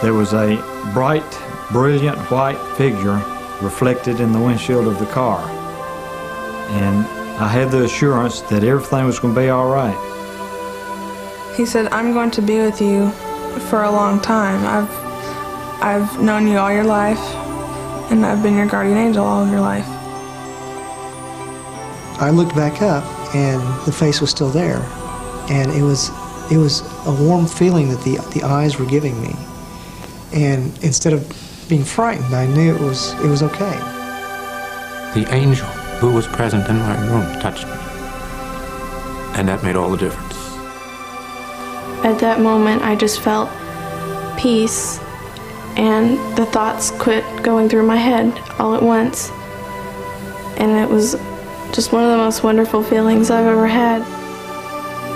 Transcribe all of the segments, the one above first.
there was a bright, brilliant white figure reflected in the windshield of the car. And I had the assurance that everything was going to be all right. He said, I'm going to be with you for a long time. I've known you all your life, and I've been your guardian angel all of your life. I looked back up, and the face was still there. And it was a warm feeling that the eyes were giving me. And instead of being frightened, I knew it was okay. The angel who was present in my room touched me. And that made all the difference. At that moment, I just felt peace, and the thoughts quit going through my head all at once. And it was just one of the most wonderful feelings I've ever had.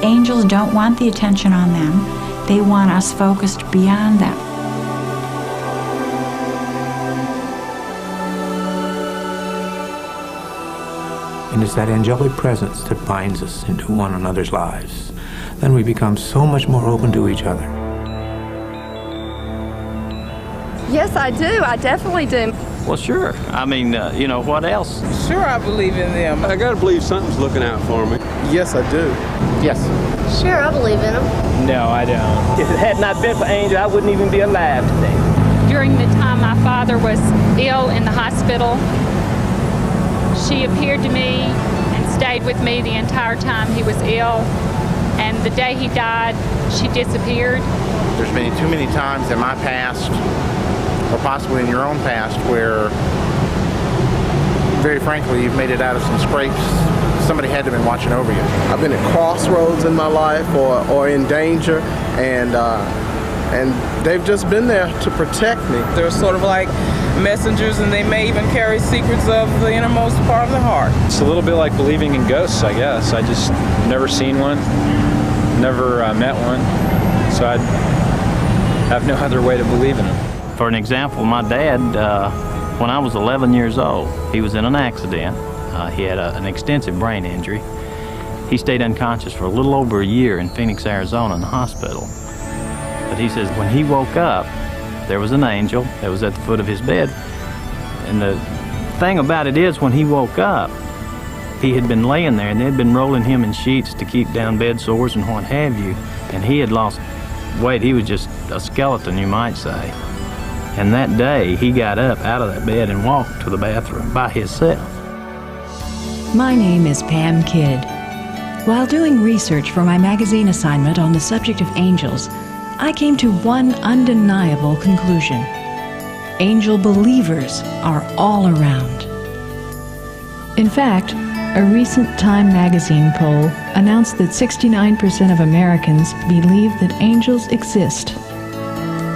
Angels don't want the attention on them. They want us focused beyond them. And it's that angelic presence that binds us into one another's lives. Then we become so much more open to each other. Yes, I do. I definitely do. Well, sure. I mean, you know, what else? Sure, I believe in them. I gotta believe something's looking out for me. Yes, I do. Yes. Sure, I believe in them. No, I don't. If it had not been for Angel, I wouldn't even be alive today. During the time my father was ill in the hospital, she appeared to me and stayed with me the entire time he was ill. And the day he died, she disappeared. There's been too many times in my past, or possibly in your own past, where, very frankly, you've made it out of some scrapes. Somebody had to have been watching over you. I've been at crossroads in my life or in danger, and they've just been there to protect me. They're sort of like messengers, and they may even carry secrets of the innermost part of the heart. It's a little bit like believing in ghosts, I guess. I just never seen one, never met one, so I have no other way to believe in them. For an example, my dad, when I was 11 years old, he was in an accident. He had an extensive brain injury. He stayed unconscious for a little over a year in Phoenix, Arizona in the hospital. But he says when he woke up, there was an angel that was at the foot of his bed. And the thing about it is, when he woke up, he had been laying there and they'd been rolling him in sheets to keep down bed sores and what have you. And he had lost weight. He was just a skeleton, you might say. And that day, he got up out of that bed and walked to the bathroom by himself. My name is Pam Kidd. While doing research for my magazine assignment on the subject of angels, I came to one undeniable conclusion. Angel believers are all around. In fact, a recent Time magazine poll announced that 69% of Americans believe that angels exist.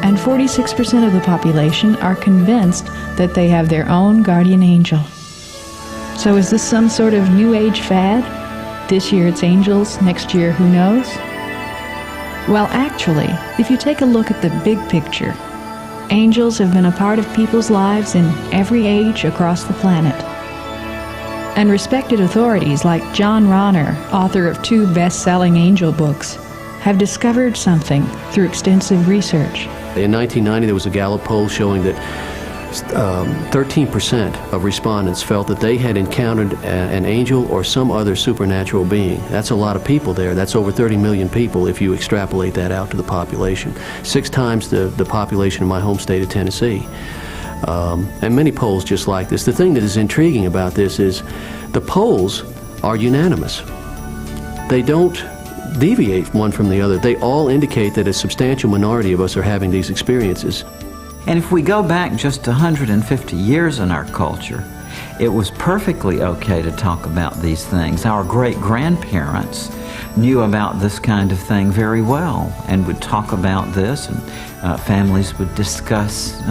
And 46% of the population are convinced that they have their own guardian angel. So is this some sort of new age fad? This year it's angels, next year who knows? Well, actually, if you take a look at the big picture, angels have been a part of people's lives in every age across the planet. And respected authorities like John Ronner, author of 2 best-selling angel books, have discovered something through extensive research. In 1990, there was a Gallup poll showing that 13% of respondents felt that they had encountered an angel or some other supernatural being. That's a lot of people there. That's over 30 million people if you extrapolate that out to the population. 6 times the population in my home state of Tennessee. And many polls just like this. The thing that is intriguing about this is the polls are unanimous. They don't deviate one from the other. They all indicate that a substantial minority of us are having these experiences. And if we go back just 150 years in our culture, it was perfectly okay to talk about these things. Our great-grandparents knew about this kind of thing very well and would talk about this, and families would discuss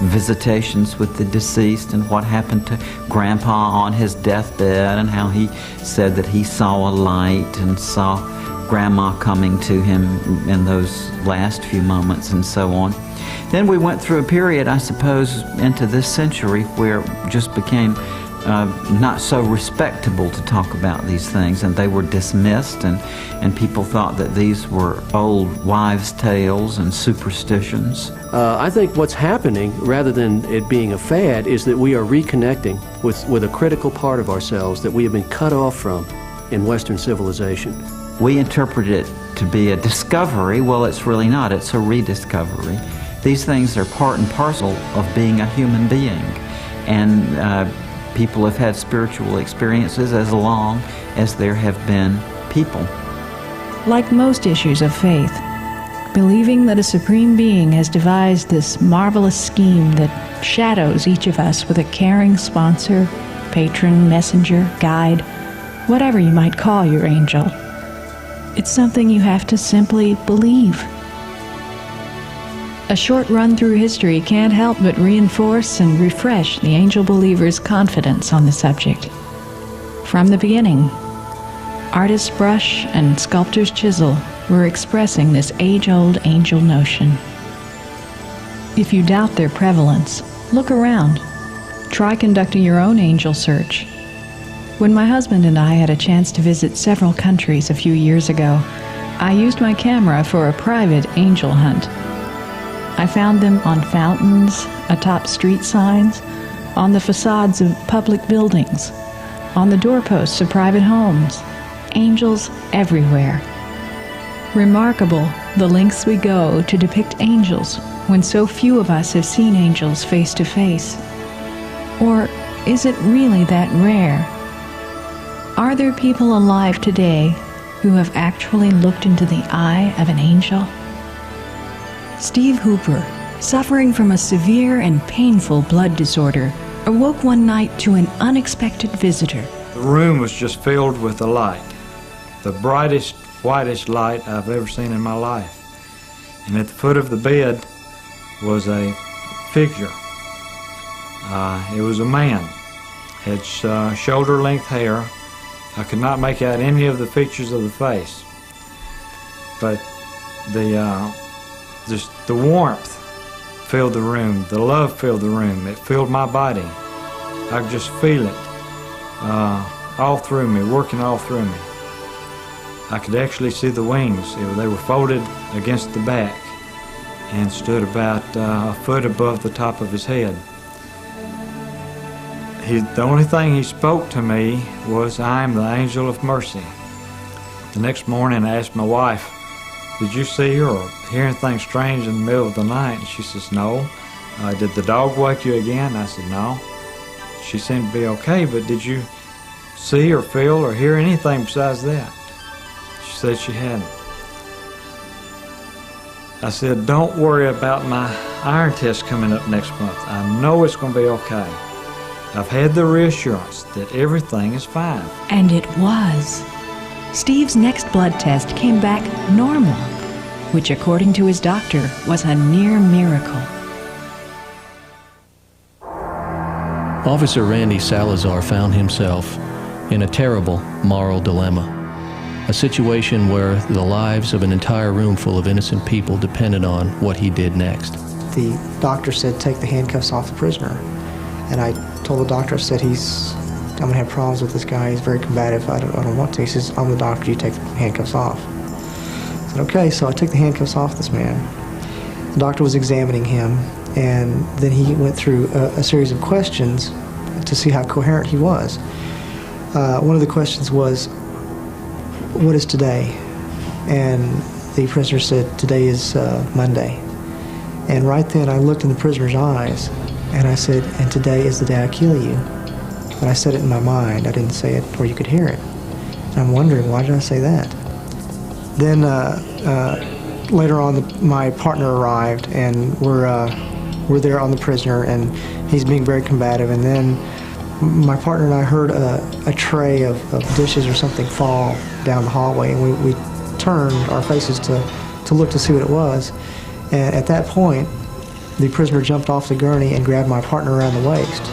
visitations with the deceased and what happened to Grandpa on his deathbed and how he said that he saw a light and saw Grandma coming to him in those last few moments and so on. Then we went through a period, I suppose, into this century where it just became not so respectable to talk about these things, and they were dismissed, and people thought that these were old wives' tales and superstitions. I think what's happening, rather than it being a fad, is that we are reconnecting with a critical part of ourselves that we have been cut off from in Western civilization. We interpret it to be a discovery. Well, it's really not. It's a rediscovery. These things are part and parcel of being a human being, and people have had spiritual experiences as long as there have been people. Like most issues of faith, believing that a supreme being has devised this marvelous scheme that shadows each of us with a caring sponsor, patron, messenger, guide, whatever you might call your angel. It's something you have to simply believe. A short run through history can't help but reinforce and refresh the angel believer's confidence on the subject. From the beginning, artist's brush and sculptor's chisel were expressing this age-old angel notion. If you doubt their prevalence, look around. Try conducting your own angel search. When my husband and I had a chance to visit several countries a few years ago, I used my camera for a private angel hunt. I found them on fountains, atop street signs, on the facades of public buildings, on the doorposts of private homes. Angels everywhere. Remarkable the lengths we go to depict angels when so few of us have seen angels face to face. Or is it really that rare? Are there people alive today who have actually looked into the eye of an angel? Steve Hooper, suffering from a severe and painful blood disorder, awoke one night to an unexpected visitor. The room was just filled with a light, the brightest, whitest light I've ever seen in my life. And at the foot of the bed was a figure. It was a man. Had shoulder-length hair. I could not make out any of the features of the face, but the warmth filled the room, the love filled the room, it filled my body. I could just feel it all through me, working all through me. I could actually see the wings. They were folded against the back and stood about a foot above the top of his head. The only thing he spoke to me was, "I am the angel of mercy." The next morning I asked my wife, "Did you see her or hear anything strange in the middle of the night?" And she says, "No." "Did the dog wake you again?" I said, "No." She seemed to be okay, but did you see or feel or hear anything besides that? She said she hadn't. I said, "Don't worry about my iron test coming up next month. I know it's going to be okay. I've had the reassurance that everything is fine." And it was. Steve's next blood test came back normal, which according to his doctor was a near miracle. Officer Randy Salazar found himself in a terrible moral dilemma, a situation where the lives of an entire room full of innocent people depended on what he did next. The doctor said, "Take the handcuffs off the prisoner." And I told the doctor, I said, I'm going to have problems with this guy. He's very combative. I don't want to. He says, "I'm the doctor. You take the handcuffs off." I said, "Okay." So I took the handcuffs off this man. The doctor was examining him, and then he went through a series of questions to see how coherent he was. One of the questions was, "What is today?" And the prisoner said, "Today is Monday." And right then I looked in the prisoner's eyes, and I said, "And today is the day I kill you." And I said it in my mind. I didn't say it where you could hear it. And I'm wondering, why did I say that? Then later on, my partner arrived, and we're there on the prisoner, and he's being very combative. And then my partner and I heard a tray of dishes or something fall down the hallway, and we turned our faces to look to see what it was. And at that point, the prisoner jumped off the gurney and grabbed my partner around the waist.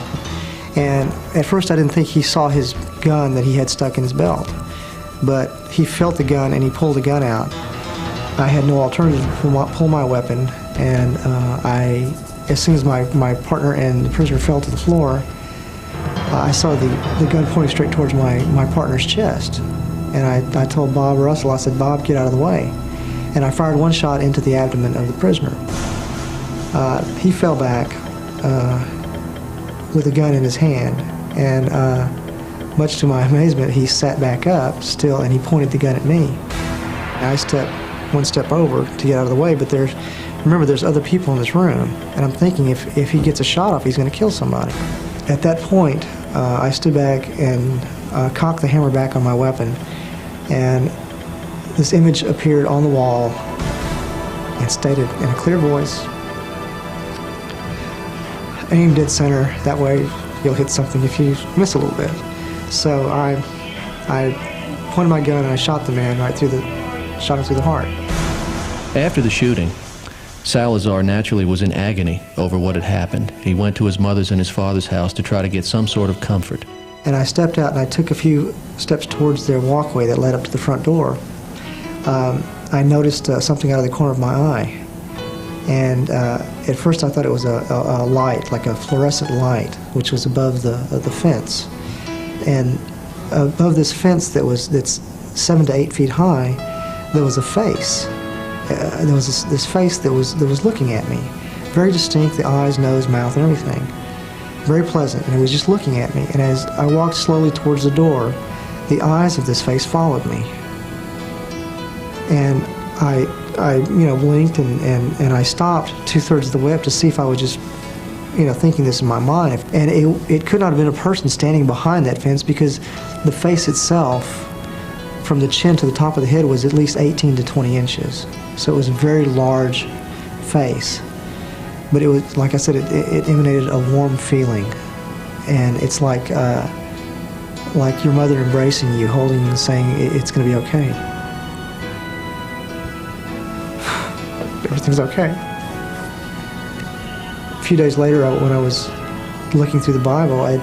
And at first I didn't think he saw his gun that he had stuck in his belt. But he felt the gun and he pulled the gun out. I had no alternative to pull my weapon, and as soon as my partner and the prisoner fell to the floor, I saw the gun pointing straight towards my partner's chest. And I told Bob Russell, I said, Bob, get out of the way. And I fired one shot into the abdomen of the prisoner. He fell back with a gun in his hand, and much to my amazement, he sat back up still, and he pointed the gun at me. I stepped one step over to get out of the way, but remember, there's other people in this room, and I'm thinking if he gets a shot off, he's going to kill somebody. At that point, I stood back and cocked the hammer back on my weapon, and this image appeared on the wall and stated in a clear voice, aim dead center, that way you'll hit something if you miss a little bit. So I pointed my gun and I shot the man shot him through the heart. After the shooting, Salazar naturally was in agony over what had happened. He went to his mother's and his father's house to try to get some sort of comfort. And I stepped out and I took a few steps towards their walkway that led up to the front door. I noticed something out of the corner of my eye. And at first I thought it was a light, like a fluorescent light, which was above the fence. And above this fence that's 7 to 8 feet high, there was a face. There was this face that was looking at me. Very distinct, the eyes, nose, mouth, and everything. Very pleasant, and it was just looking at me. And as I walked slowly towards the door, the eyes of this face followed me. And I blinked and I stopped 2/3 of the way up to see if I was just, thinking this in my mind. And it could not have been a person standing behind that fence, because the face itself, from the chin to the top of the head, was at least 18 to 20 inches. So it was a very large face. But it was, like I said, it emanated a warm feeling. And it's like your mother embracing you, holding you and saying, it's going to be okay. Everything's okay. A few days later, when I was looking through the Bible, I'd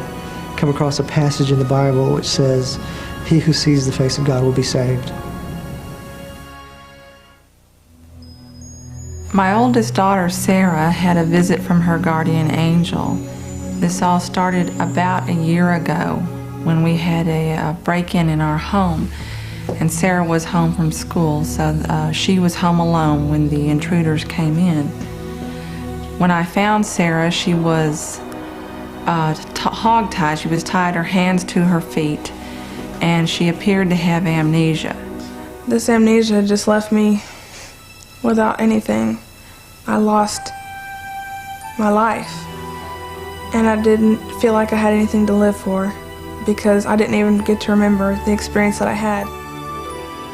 come across a passage in the Bible which says, "He who sees the face of God will be saved." My oldest daughter, Sarah, had a visit from her guardian angel. This all started about a year ago when we had a break-in in our home. And Sarah was home from school, so she was home alone when the intruders came in. When I found Sarah, she was hogtied. She was tied her hands to her feet, and she appeared to have amnesia. This amnesia just left me without anything. I lost my life, and I didn't feel like I had anything to live for, because I didn't even get to remember the experience that I had.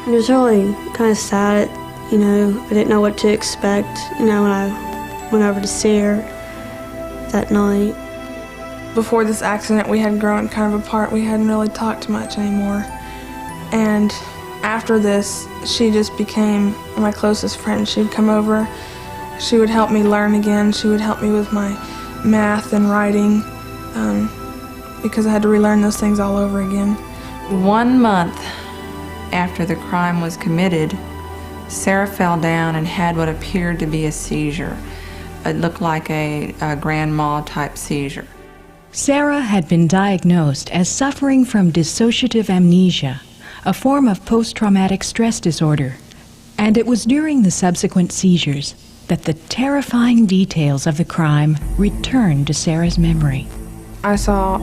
It was really kind of sad, I didn't know what to expect, when I went over to see her that night. Before this accident, we had grown kind of apart. We hadn't really talked much anymore. And after this, she just became my closest friend. She'd come over, she would help me learn again, she would help me with my math and writing, because I had to relearn those things all over again. 1 month after the crime was committed, Sarah fell down and had what appeared to be a seizure. It looked like a grand mal type seizure. Sarah had been diagnosed as suffering from dissociative amnesia, a form of post-traumatic stress disorder. And it was during the subsequent seizures that the terrifying details of the crime returned to Sarah's memory. I saw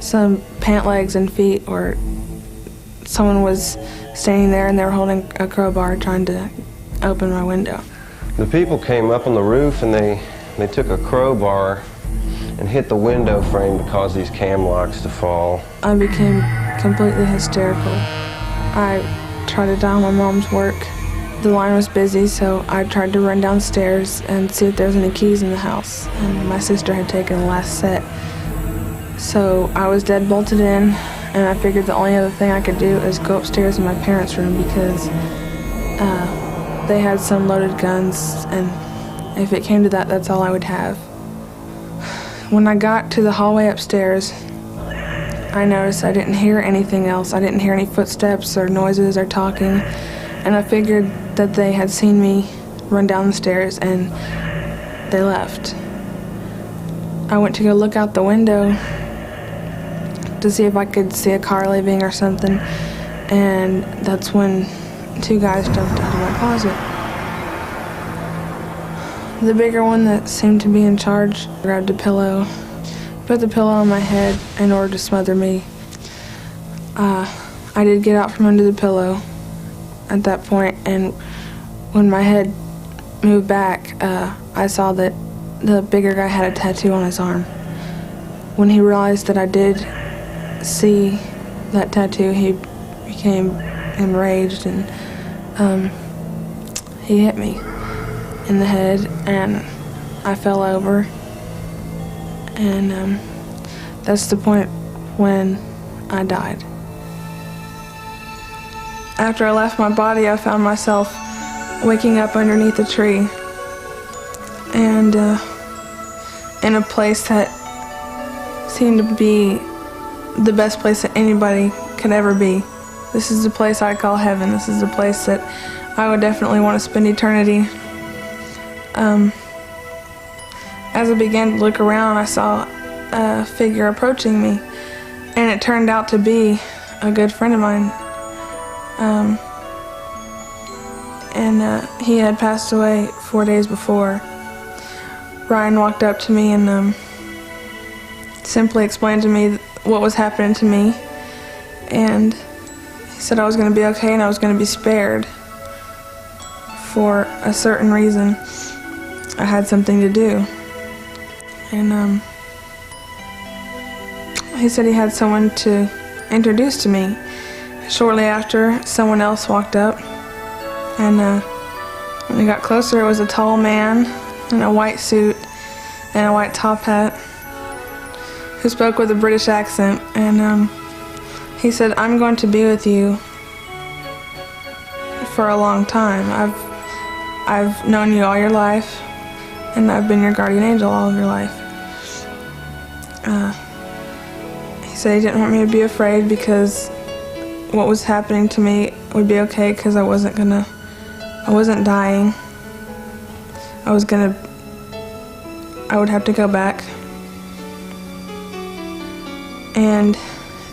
some pant legs and feet where someone was standing there and they were holding a crowbar trying to open my window. The people came up on the roof and they took a crowbar and hit the window frame to cause these cam locks to fall. I became completely hysterical. I tried to dial my mom's work. The line was busy, so I tried to run downstairs and see if there was any keys in the house. And my sister had taken the last set. So I was dead bolted in, and I figured the only other thing I could do is go upstairs in my parents' room, because they had some loaded guns, and if it came to that, that's all I would have. When I got to the hallway upstairs, I noticed I didn't hear anything else. I didn't hear any footsteps or noises or talking, and I figured that they had seen me run down the stairs and they left. I went to go look out the window, to see if I could see a car leaving or something, and that's when 2 guys jumped out of my closet. The bigger one that seemed to be in charge grabbed a pillow, put the pillow on my head in order to smother me. I did get out from under the pillow at that point, and when my head moved back, I saw that the bigger guy had a tattoo on his arm. When he realized that I did see that tattoo, he became enraged, and he hit me in the head, and I fell over, and that's the point when I died. After I left my body, I found myself waking up underneath a tree, and in a place that seemed to be the best place that anybody could ever be. This is the place I call heaven. This is the place that I would definitely want to spend eternity. As I began to look around, I saw a figure approaching me, and it turned out to be a good friend of mine. He had passed away 4 days before. Ryan walked up to me and simply explained to me what was happening to me, and he said I was going to be okay and I was going to be spared for a certain reason. I had something to do, and he said he had someone to introduce to me. Shortly after, someone else walked up, and when we got closer, it was a tall man in a white suit and a white top hat who spoke with a British accent, and he said, "I'm going to be with you for a long time. I've known you all your life, and I've been your guardian angel all of your life." He said he didn't want me to be afraid because what was happening to me would be okay because I wasn't dying. I would have to go back. And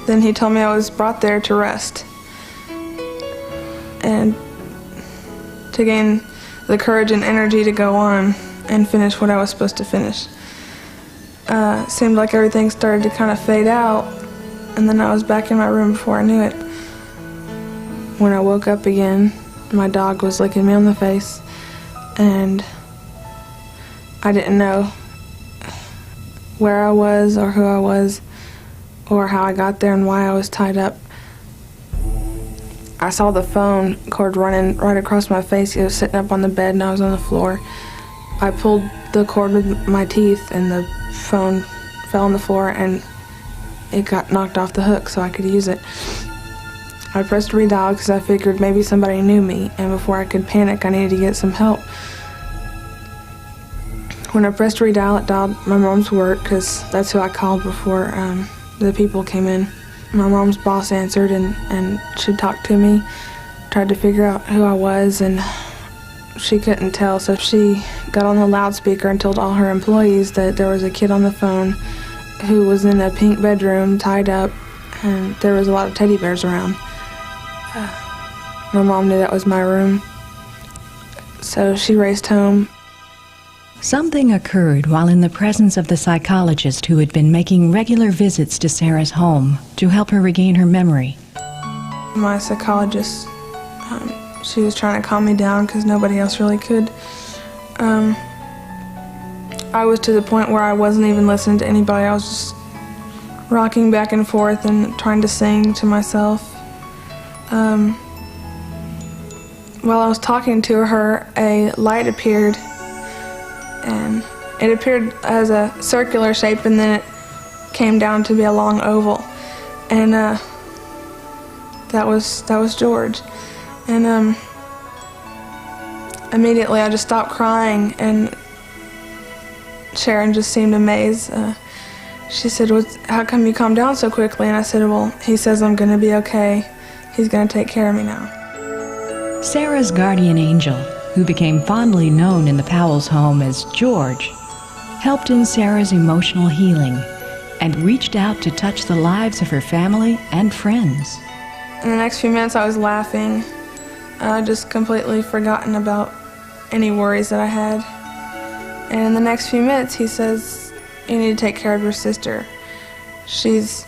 then he told me I was brought there to rest and to gain the courage and energy to go on and finish what I was supposed to finish. Seemed like everything started to kind of fade out, and then I was back in my room before I knew it. When I woke up again, my dog was licking me on the face, and I didn't know where I was or who I was or how I got there and why I was tied up. I saw the phone cord running right across my face. It was sitting up on the bed and I was on the floor. I pulled the cord with my teeth and the phone fell on the floor and it got knocked off the hook so I could use it. I pressed redial because I figured maybe somebody knew me, and before I could panic, I needed to get some help. When I pressed redial, it dialed my mom's work because that's who I called before the people came in. My mom's boss answered and she talked to me, tried to figure out who I was, and she couldn't tell, so she got on the loudspeaker and told all her employees that there was a kid on the phone who was in a pink bedroom tied up and there was a lot of teddy bears around. My mom knew that was my room, so she raced home. Something occurred while in the presence of the psychologist who had been making regular visits to Sarah's home to help her regain her memory. My psychologist, she was trying to calm me down because nobody else really could. I was to the point where I wasn't even listening to anybody. I was just rocking back and forth and trying to sing to myself. While I was talking to her, a light appeared, and it appeared as a circular shape, and then it came down to be a long oval, and that was George. And immediately I just stopped crying, and Sharon just seemed amazed. She said, "How come you calmed down so quickly?" And I said, "Well, he says I'm going to be okay. He's going to take care of me now." Sarah's guardian angel, who became fondly known in the Powell's home as George, helped in Sarah's emotional healing and reached out to touch the lives of her family and friends. In the next few minutes I was laughing, just completely forgotten about any worries that I had. And in the next few minutes he says, "You need to take care of your sister. She's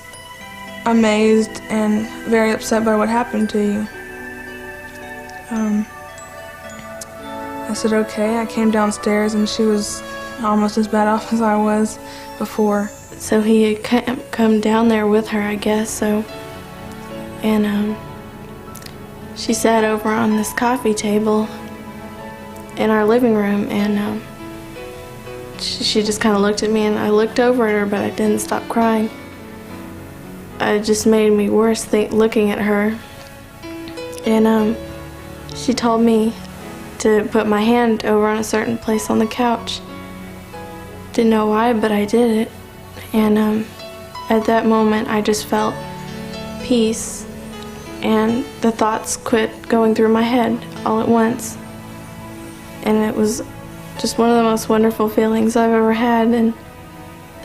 amazed and very upset by what happened to you." I said, "Okay." I came downstairs and she was almost as bad off as I was before. So he had come down there with her, I guess, and she sat over on this coffee table in our living room, and she just kind of looked at me, and I looked over at her, but I didn't stop crying. It just made me worse looking at her. And she told me to put my hand over on a certain place on the couch. Didn't know why, but I did it. And at that moment, I just felt peace, and the thoughts quit going through my head all at once. And it was just one of the most wonderful feelings I've ever had. And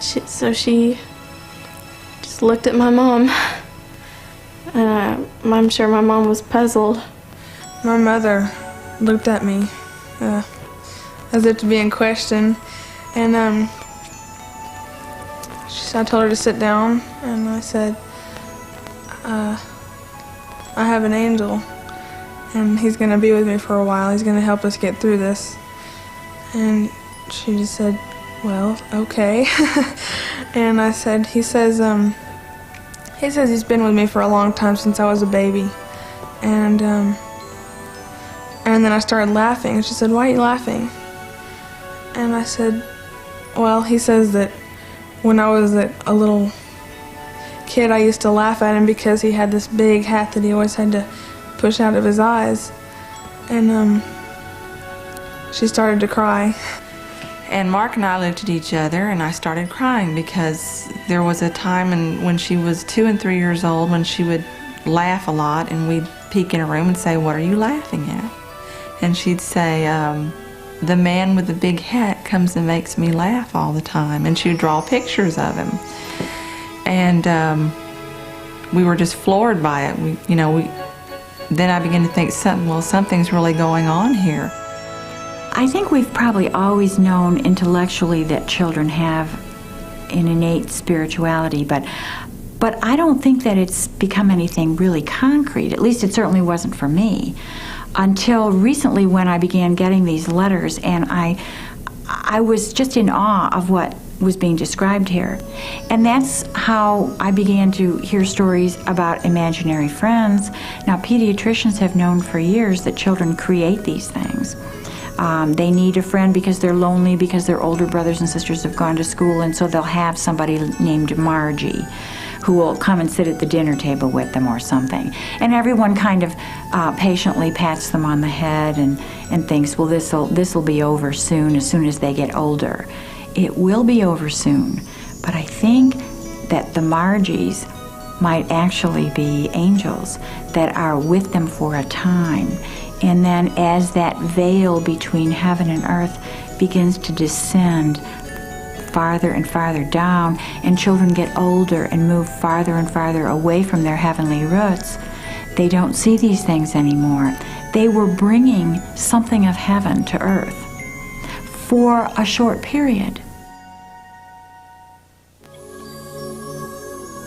so she just looked at my mom, and I'm sure my mom was puzzled. My mother looked at me as if to be in question, and I told her to sit down, and I said, "I have an angel, and he's going to be with me for a while. He's going to help us get through this." And she just said, "Well, okay." And I said, he says he's been with me for a long time, since I was a baby. And then I started laughing, and she said, "Why are you laughing?" And I said, "Well, he says that when I was a little kid, I used to laugh at him because he had this big hat that he always had to push out of his eyes." And she started to cry. And Mark and I looked at each other, and I started crying because there was a time when she was 2 and 3 years old when she would laugh a lot, and we'd peek in her room and say, "What are you laughing at?" And she'd say, "The man with the big hat comes and makes me laugh all the time." And she would draw pictures of him. And we were just floored by it. Then I began to think, something's really going on here. I think we've probably always known intellectually that children have an innate spirituality, but I don't think that it's become anything really concrete. At least it certainly wasn't for me until recently, when I began getting these letters, and I was just in awe of what was being described here. And that's how I began to hear stories about imaginary friends. Now, pediatricians have known for years that children create these things. They need a friend because they're lonely, because their older brothers and sisters have gone to school, and so they'll have somebody named Margie who will come and sit at the dinner table with them or something. And everyone kind of patiently pats them on the head and thinks, well, this'll be over soon as they get older. It will be over soon, but I think that the Margies might actually be angels that are with them for a time. And then as that veil between heaven and earth begins to descend farther and farther down, and children get older and move farther and farther away from their heavenly roots, they don't see these things anymore. They were bringing something of heaven to earth for a short period.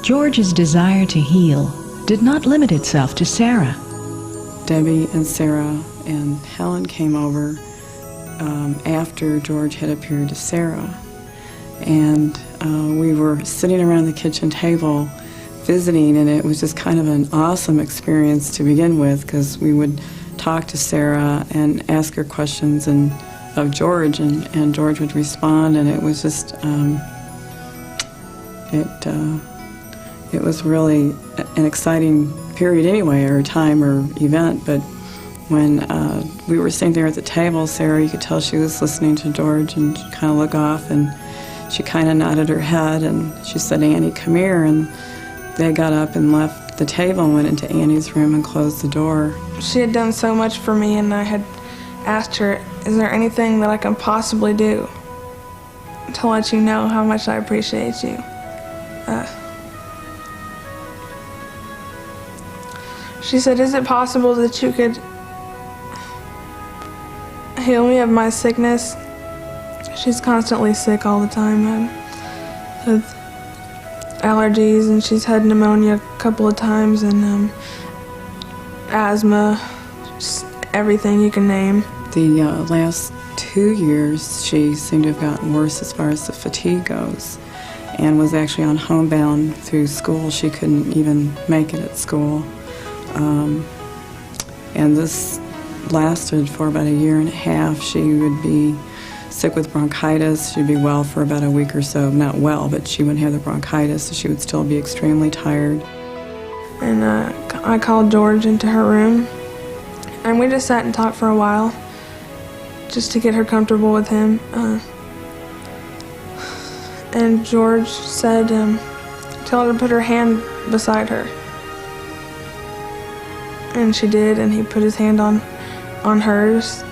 George's desire to heal did not limit itself to Sarah. Debbie and Sarah and Helen came over after George had appeared to Sarah. And we were sitting around the kitchen table visiting, and it was just kind of an awesome experience to begin with, because we would talk to Sarah and ask her questions of George, and George would respond, and it was just, it was really an exciting period anyway, or time or event. But when we were sitting there at the table, Sarah, you could tell she was listening to George, and she'd kind of look off, and she kind of nodded her head, and she said, "Annie, come here." And they got up and left the table and went into Annie's room and closed the door. She had done so much for me, and I had asked her, "Is there anything that I can possibly do to let you know how much I appreciate you?" She said, "Is it possible that you could heal me of my sickness?" She's constantly sick all the time with allergies, and she's had pneumonia a couple of times, and asthma, just everything you can name. The last 2 years, she seemed to have gotten worse as far as the fatigue goes, and was actually on homebound through school. She couldn't even make it at school. And this lasted for about 1.5 years. She would be sick with bronchitis. She'd be well for about a week or so. Not well, but she wouldn't have the bronchitis, so she would still be extremely tired. And I called George into her room, and we just sat and talked for a while, just to get her comfortable with him. And George said, tell her to put her hand beside her. And she did, and he put his hand on hers.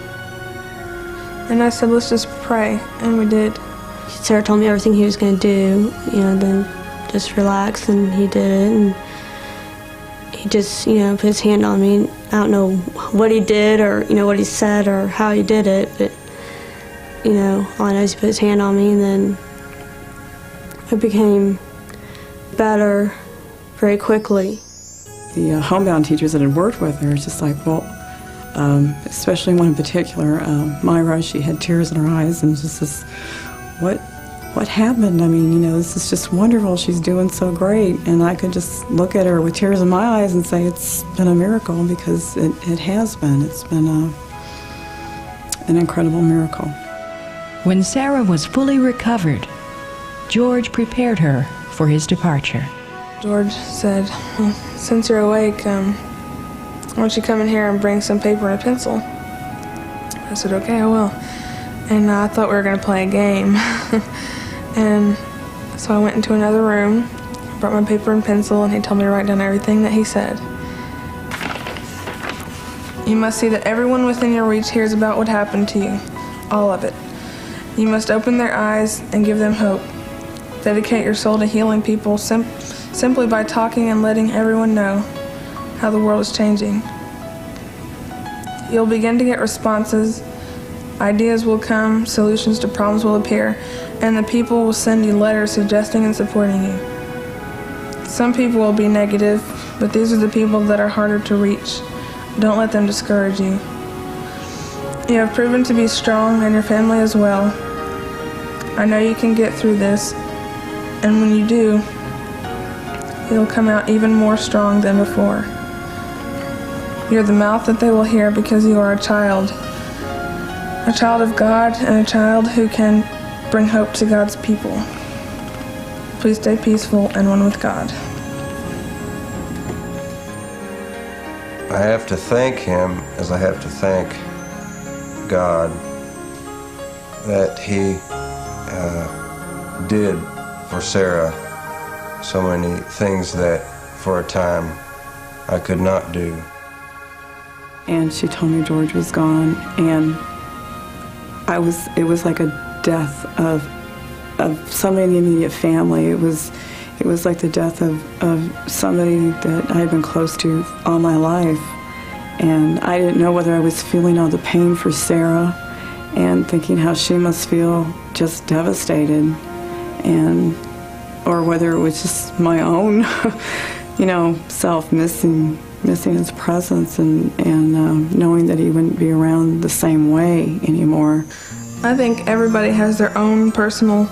And I said, let's just pray, and we did. Sarah told me everything he was going to do, then just relax, and he did it. And he just, put his hand on me. I don't know what he did or, what he said or how he did it, but, all I know is he put his hand on me, and then I became better very quickly. The homebound teachers that had worked with her was just like, well, especially one in particular, Myra, she had tears in her eyes and just this, what happened? I mean, this is just wonderful. She's doing so great. And I could just look at her with tears in my eyes and say it's been a miracle, because it has been. It's been an incredible miracle. When Sarah was fully recovered, George prepared her for his departure. George said, well, since you're awake, why don't you come in here and bring some paper and a pencil? I said, okay, I will. And I thought we were going to play a game. And so I went into another room, brought my paper and pencil, and he told me to write down everything that he said. You must see that everyone within your reach hears about what happened to you, all of it. You must open their eyes and give them hope. Dedicate your soul to healing people simply by talking and letting everyone know how the world is changing. You'll begin to get responses, ideas will come, solutions to problems will appear, and the people will send you letters suggesting and supporting you. Some people will be negative, but these are the people that are harder to reach. Don't let them discourage you. You have proven to be strong, and your family as well. I know you can get through this, and when you do, you'll come out even more strong than before. You're the mouth that they will hear because you are a child of God, and a child who can bring hope to God's people. Please stay peaceful and one with God. I have to thank him as I have to thank God that he did for Sarah so many things that for a time I could not do. And she told me George was gone, and it was like a death of somebody in the immediate family. It was like the death of somebody that I had been close to all my life. And I didn't know whether I was feeling all the pain for Sarah and thinking how she must feel just devastated, or whether it was just my own, self missing his presence and knowing that he wouldn't be around the same way anymore. I think everybody has their own personal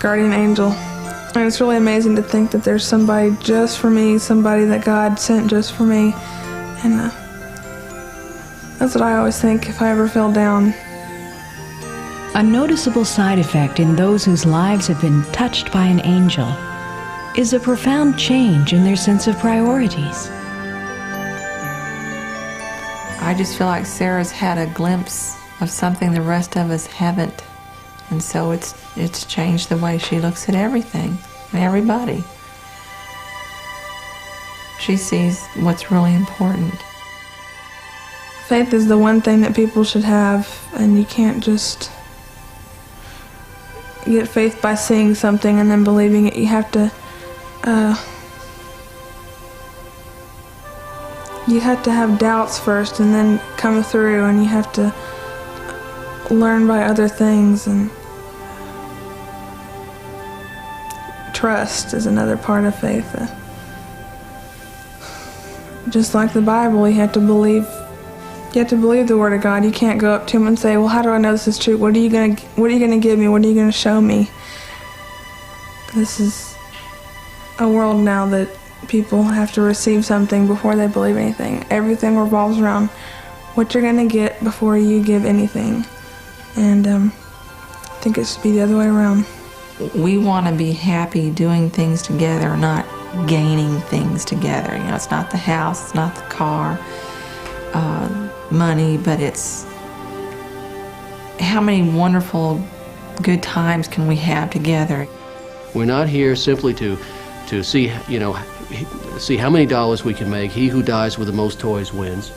guardian angel. And it's really amazing to think that there's somebody just for me, somebody that God sent just for me. And that's what I always think if I ever feel down. A noticeable side effect in those whose lives have been touched by an angel is a profound change in their sense of priorities. I just feel like Sarah's had a glimpse of something the rest of us haven't. And so it's changed the way she looks at everything and everybody. She sees what's really important. Faith is the one thing that people should have, and you can't just get faith by seeing something and then believing it. You have to you have to have doubts first and then come through, and you have to learn by other things, and trust is another part of faith. Just like the Bible, you have to believe the Word of God. You can't go up to Him and say, well, how do I know this is true? What are you gonna give me? What are you gonna show me? This is a world now that people have to receive something before they believe anything. Everything revolves around what you're gonna get before you give anything. And I think it should be the other way around. We want to be happy doing things together, not gaining things together. You know, it's not the house, it's not the car, money, but it's how many wonderful, good times can we have together. We're not here simply to see, see how many dollars we can make. He who dies with the most toys wins.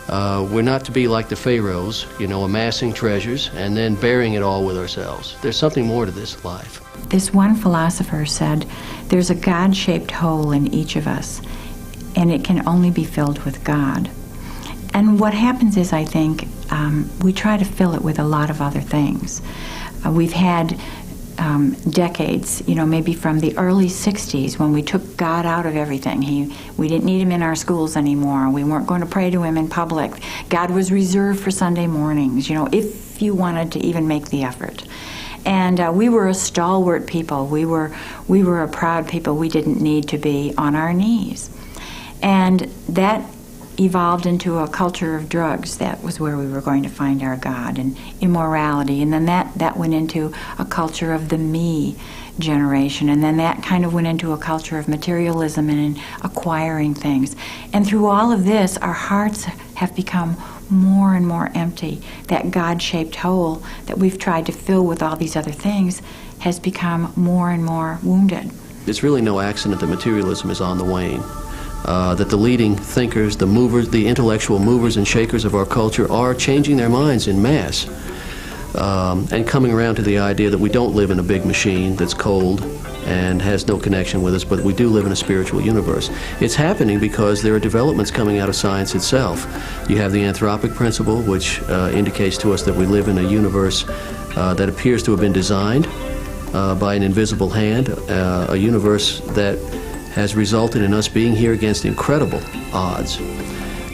We're not to be like the pharaohs, amassing treasures and then burying it all with ourselves. There's something more to this life. This one philosopher said, there's a God-shaped hole in each of us, and it can only be filled with God. And what happens is, I think, we try to fill it with a lot of other things. We've had decades, maybe from the early 60s, when we took God out of everything. We didn't need Him in our schools anymore. We weren't going to pray to Him in public. God was reserved for Sunday mornings, if you wanted to even make the effort. And we were a stalwart people. We were a proud people. We didn't need to be on our knees. And that evolved into a culture of drugs. That was where we were going to find our God, and immorality. And then that went into a culture of the me generation. And then that kind of went into a culture of materialism and acquiring things. And through all of this, our hearts have become more and more empty. That God-shaped hole that we've tried to fill with all these other things has become more and more wounded. It's really no accident that materialism is on the wane. That the leading thinkers, the movers, the intellectual movers and shakers of our culture are changing their minds in mass and coming around to the idea that we don't live in a big machine that's cold and has no connection with us, but we do live in a spiritual universe. It's happening because there are developments coming out of science itself. You have the anthropic principle, which indicates to us that we live in a universe that appears to have been designed by an invisible hand, a universe that has resulted in us being here against incredible odds.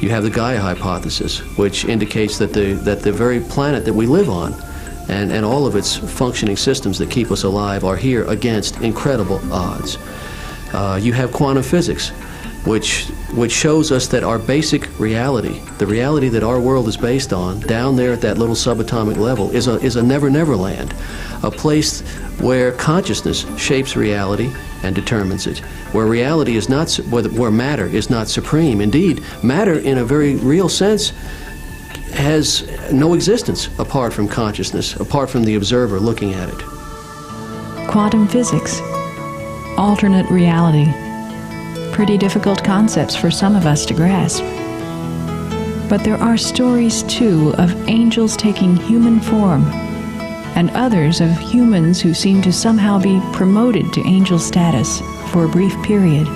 You have the Gaia hypothesis, which indicates that the very planet that we live on and all of its functioning systems that keep us alive are here against incredible odds. You have quantum physics, which shows us that our basic reality, the reality that our world is based on, down there at that little subatomic level, is a never-never land, a place where consciousness shapes reality and determines it, where reality is not, where matter is not supreme. Indeed, matter, in a very real sense, has no existence apart from consciousness, apart from the observer looking at it. Quantum physics, alternate reality. Pretty difficult concepts for some of us to grasp. But there are stories, too, of angels taking human form, and others of humans who seem to somehow be promoted to angel status for a brief period.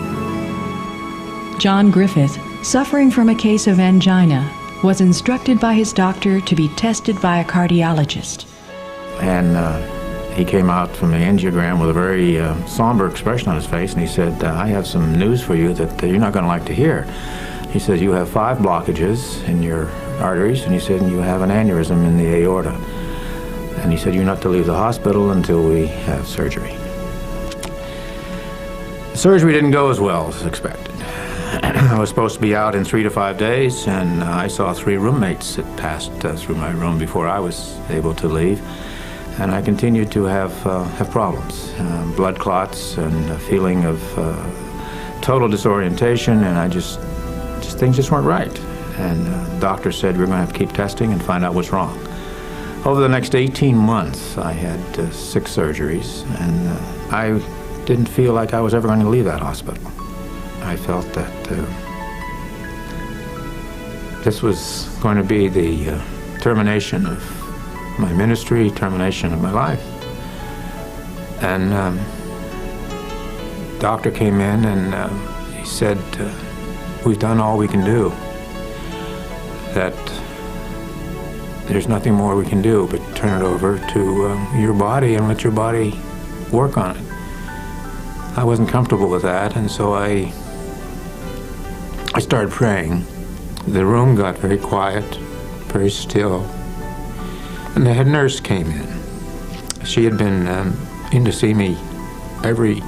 John Griffith, suffering from a case of angina, was instructed by his doctor to be tested by a cardiologist. And he came out from the angiogram with a very somber expression on his face, and he said, I have some news for you that you're not going to like to hear. He said, you have 5 blockages in your arteries, and he said, and you have an aneurysm in the aorta. And he said, you're not to leave the hospital until we have surgery. The surgery didn't go as well as expected. I was supposed to be out in 3 to 5 days, and I saw 3 roommates that passed through my room before I was able to leave. And I continued to have problems, blood clots and a feeling of total disorientation, and things just weren't right. And the doctor said, we're going to have to keep testing and find out what's wrong. Over the next 18 months, I had 6 surgeries, and I didn't feel like I was ever going to leave that hospital. I felt that this was going to be the termination of my ministry, termination of my life. And doctor came in and he said, we've done all we can do. That there's nothing more we can do but turn it over to your body and let your body work on it. I wasn't comfortable with that, and so I started praying. The room got very quiet, very still, and the head nurse came in. She had been in to see me every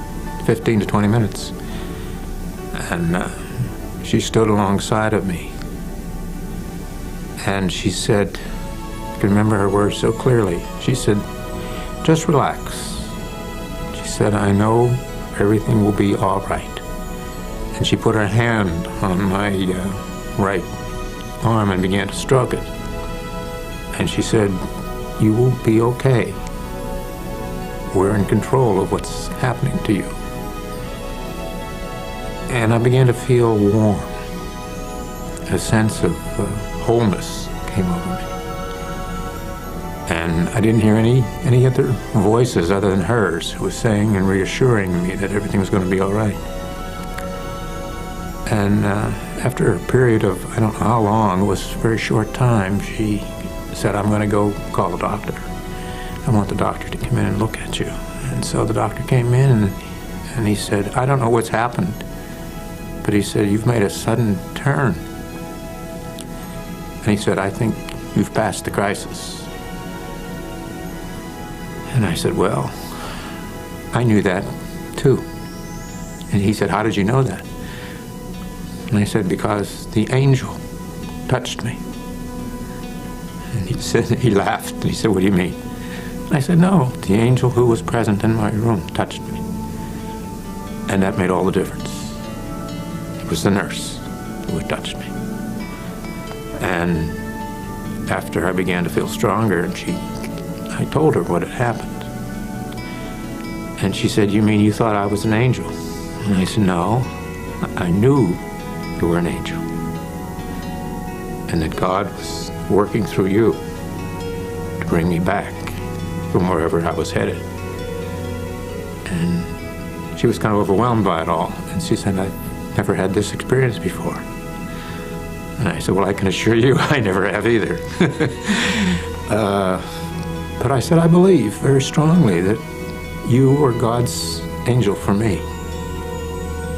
15 to 20 minutes, and she stood alongside of me, and she said, I can remember her words so clearly. She said, just relax. She said, I know everything will be all right. And she put her hand on my right arm and began to stroke it. And she said, you will be okay. We're in control of what's happening to you. And I began to feel warm. A sense of wholeness came over me. And I didn't hear any other voices other than hers, who was saying and reassuring me that everything was going to be all right. And after a period of, I don't know how long, it was a very short time, she said, I'm going to go call the doctor. I want the doctor to come in and look at you. And so the doctor came in and he said, I don't know what's happened, but he said, you've made a sudden turn. And he said, I think you've passed the crisis. And I said, well, I knew that too. And he said, how did you know that? And I said, because the angel touched me. And he said, he laughed, and he said, what do you mean? And I said, no, the angel who was present in my room touched me. And that made all the difference. It was the nurse who had touched me. And after I began to feel stronger, and I told her what had happened. And she said, you mean you thought I was an angel? And I said, no, I knew you were an angel. And that God was working through you to bring me back from wherever I was headed. And she was kind of overwhelmed by it all. And she said, I've never had this experience before. And I said, well, I can assure you I never have either. But I said, I believe very strongly that you are God's angel for me.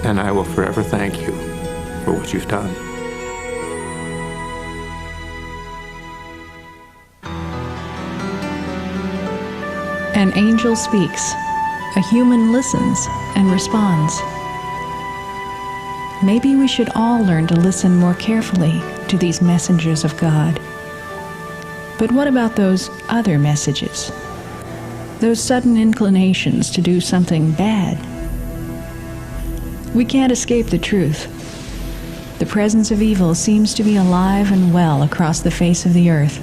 And I will forever thank you for what you've done. An angel speaks. A human listens and responds. Maybe we should all learn to listen more carefully to these messengers of God. But what about those other messages? Those sudden inclinations to do something bad? We can't escape the truth. The presence of evil seems to be alive and well across the face of the earth.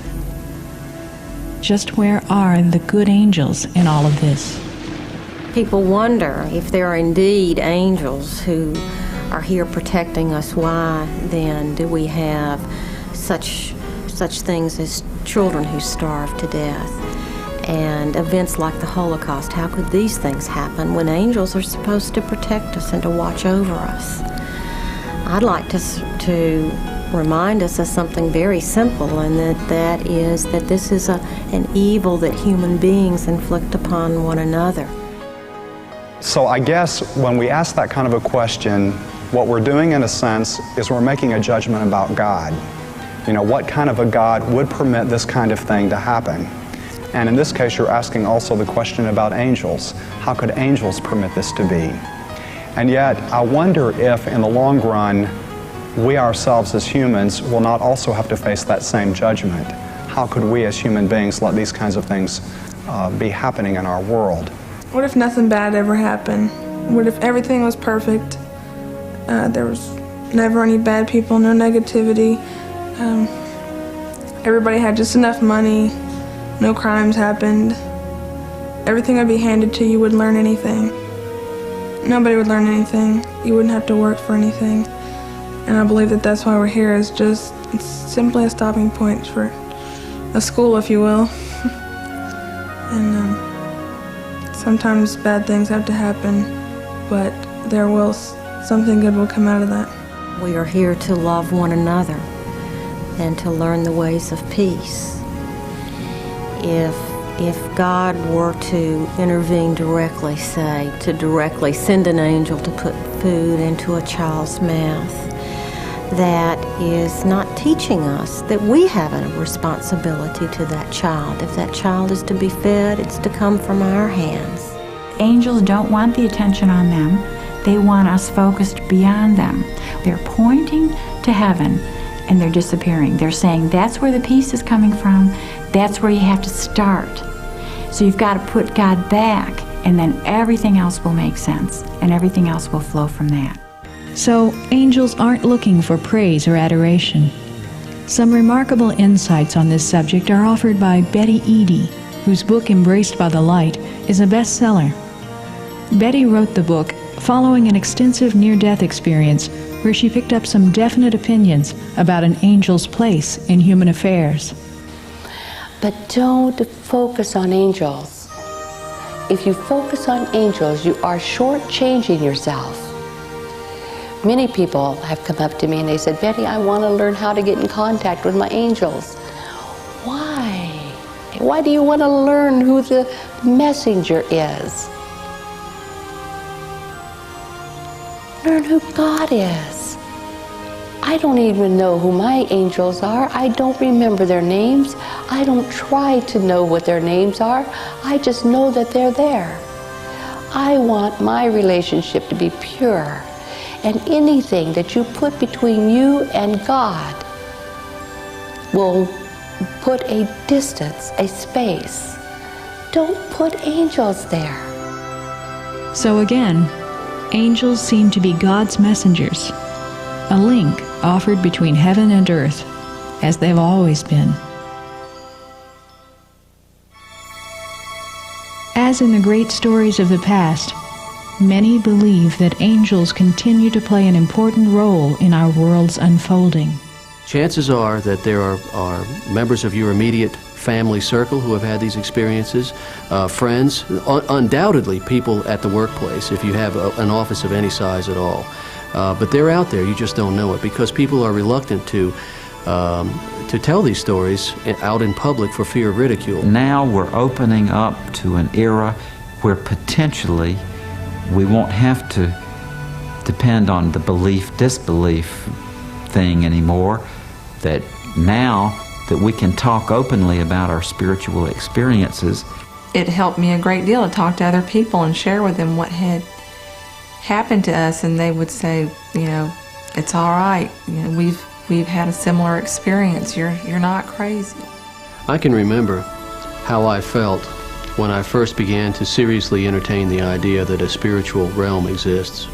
Just where are the good angels in all of this? People wonder if there are indeed angels who are here protecting us. Why then do we have such things as children who starve to death and events like the Holocaust? How could these things happen when angels are supposed to protect us and to watch over us? I'd like to remind us of something very simple, and that is that this is an evil that human beings inflict upon one another. So I guess when we ask that kind of a question, what we're doing in a sense is we're making a judgment about God. You know, what kind of a God would permit this kind of thing to happen? And in this case, you're asking also the question about angels. How could angels permit this to be? And yet, I wonder if in the long run, we ourselves as humans will not also have to face that same judgment. How could we as human beings let these kinds of things be happening in our world? What if nothing bad ever happened? What if everything was perfect? There was never any bad people, no negativity. Everybody had just enough money, no crimes happened. Everything would be handed to you, you wouldn't learn anything. Nobody would learn anything. You wouldn't have to work for anything. And I believe that that's why we're here, is just, it's simply a stopping point for a school, if you will. And sometimes bad things have to happen, but something good will come out of that. We are here to love one another and to learn the ways of peace. If God were to intervene directly, say, to directly send an angel to put food into a child's mouth, that is not teaching us that we have a responsibility to that child. If that child is to be fed, it's to come from our hands. Angels don't want the attention on them. They want us focused beyond them. They're pointing to heaven and they're disappearing. They're saying that's where the peace is coming from. That's where you have to start. So you've got to put God back, and then everything else will make sense, and everything else will flow from that. So, angels aren't looking for praise or adoration. Some remarkable insights on this subject are offered by Betty Eady, whose book Embraced by the Light is a bestseller. Betty wrote the book following an extensive near-death experience where she picked up some definite opinions about an angel's place in human affairs. But don't focus on angels. If you focus on angels, you are shortchanging yourself. Many people have come up to me and they said, Betty, I want to learn how to get in contact with my angels. Why? Why do you want to learn who the messenger is? Learn who God is. I don't even know who my angels are. I don't remember their names. I don't try to know what their names are. I just know that they're there. I want my relationship to be pure. And anything that you put between you and God will put a distance, a space. Don't put angels there. So again, angels seem to be God's messengers, a link offered between heaven and earth, as they've always been. As in the great stories of the past, many believe that angels continue to play an important role in our world's unfolding. Chances are that there are members of your immediate family circle who have had these experiences, friends, undoubtedly people at the workplace, if you have an office of any size at all. But they're out there, you just don't know it, because people are reluctant to tell these stories out in public for fear of ridicule. Now we're opening up to an era where potentially we won't have to depend on the belief-disbelief thing anymore, that now that we can talk openly about our spiritual experiences. It helped me a great deal to talk to other people and share with them what had happened to us, and they would say, you know, it's all right. You know, we've had a similar experience. You're not crazy. I can remember how I felt when I first began to seriously entertain the idea that a spiritual realm exists.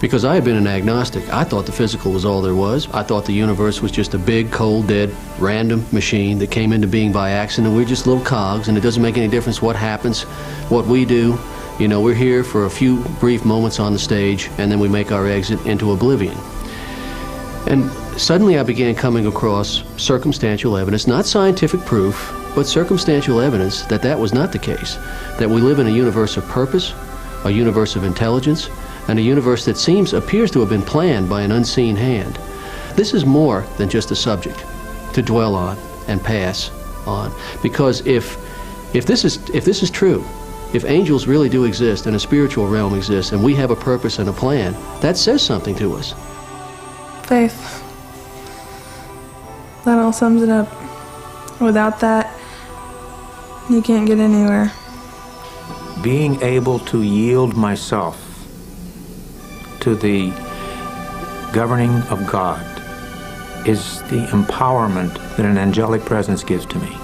Because I had been an agnostic. I thought the physical was all there was. I thought the universe was just a big, cold, dead, random machine that came into being by accident. We're just little cogs, and it doesn't make any difference what happens, what we do. You know, we're here for a few brief moments on the stage, and then we make our exit into oblivion. And suddenly I began coming across circumstantial evidence, not scientific proof, but circumstantial evidence that that was not the case. That we live in a universe of purpose, a universe of intelligence, and a universe that appears to have been planned by an unseen hand. This is more than just a subject to dwell on and pass on. Because if this is true, if angels really do exist and a spiritual realm exists and we have a purpose and a plan, that says something to us. Faith. That all sums it up. Without that, you can't get anywhere. Being able to yield myself to the governing of God is the empowerment that an angelic presence gives to me.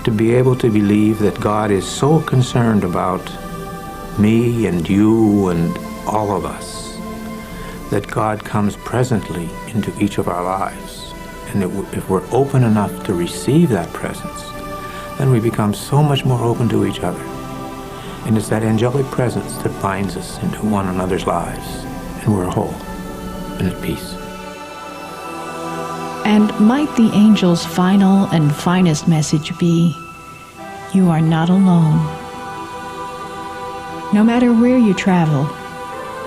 To be able to believe that God is so concerned about me and you and all of us, that God comes presently into each of our lives. And if we're open enough to receive that presence, then we become so much more open to each other. And it's that angelic presence that binds us into one another's lives, and we're whole and at peace. And might the angel's final and finest message be, you are not alone. No matter where you travel,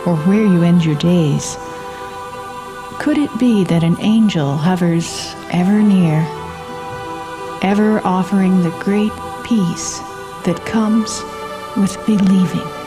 or where you end your days. Could it be that an angel hovers ever near, ever offering the great peace that comes with believing?